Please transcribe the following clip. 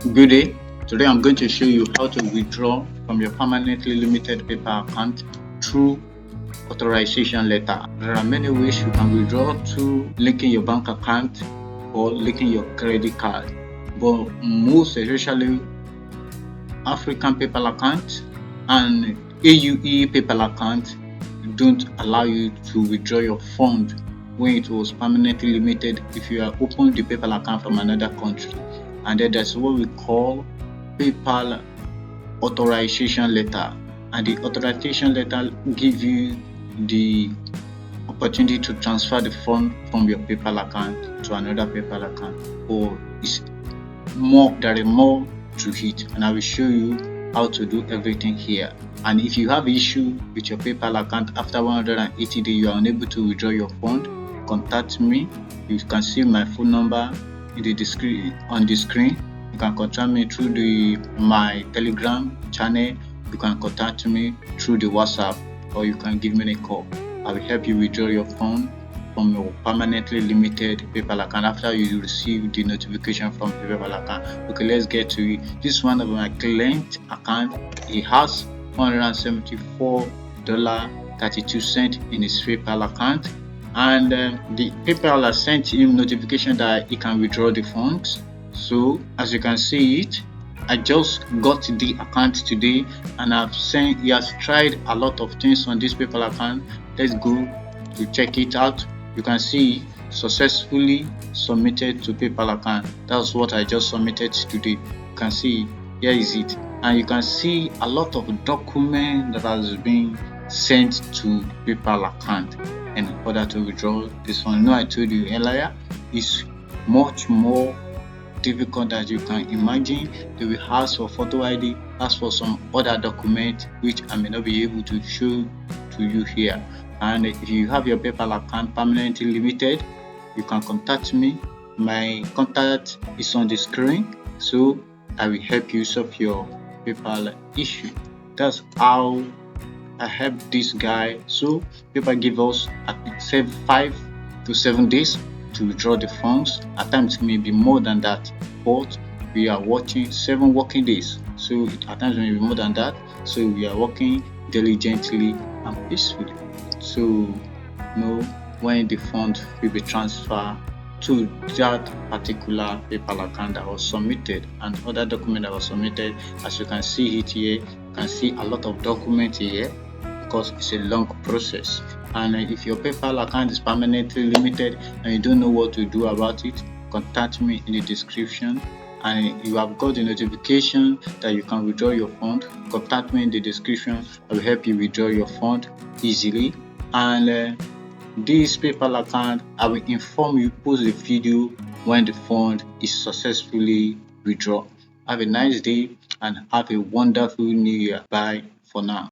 Good day. Today I'm going to show you how to withdraw from your permanently limited PayPal account through authorization letter. There are many ways you can withdraw through linking your bank account or linking your credit card, but most especially African PayPal account and AUE PayPal account don't allow you to withdraw your fund when it was permanently limited if you are opening the PayPal account from another country. And then that's what we call PayPal authorization letter, and the authorization letter give you the opportunity to transfer the fund from your PayPal account to another PayPal account, or there is more to it, and I will show you how to do everything here. And if you have issue with your PayPal account after 180 days, you are unable to withdraw your fund, contact me. You can see my phone number in the on the screen. You can contact me through my Telegram channel. You can contact me through the WhatsApp, or you can give me a call. I will help you withdraw your fund from your permanently limited PayPal account after you receive the notification from the PayPal account. Okay, let's get to it. This is one of my client account. He has $174.32 in his PayPal account, and the PayPal has sent him notification that he can withdraw the funds. So as you can see it, I just got the account today, and he has tried a lot of things on this PayPal account. Let's go to check it out. You can see successfully submitted to PayPal account. That's what I just submitted today. You can see here is it, and you can see a lot of document that has been sent to PayPal account in order to withdraw this one. I told you earlier, it's much more difficult as you can imagine. They will ask for photo ID, ask for some other document which I may not be able to show to you here. And if you have your PayPal account permanently limited, you can contact me. My contact is on the screen, so I will help you solve your PayPal issue. That's how I helped this guy. So PayPal give us at 5 to 7 days to withdraw the funds. At times it may be more than that, but we are watching 7 working days. So at times it may be more than that. So we are working diligently and peacefully. So know when the fund will be transferred to that particular PayPal account that was submitted and other document that was submitted. As you can see it here, you can see a lot of documents here because it's a long process. And if your PayPal account is permanently limited and you don't know what to do about it, contact me in the description. And you have got the notification that you can withdraw your fund, contact me in the description. I will help you withdraw your fund easily. And this PayPal account, I will inform you, post the video when the fund is successfully withdrawn. Have a nice day and have a wonderful new year. Bye for now.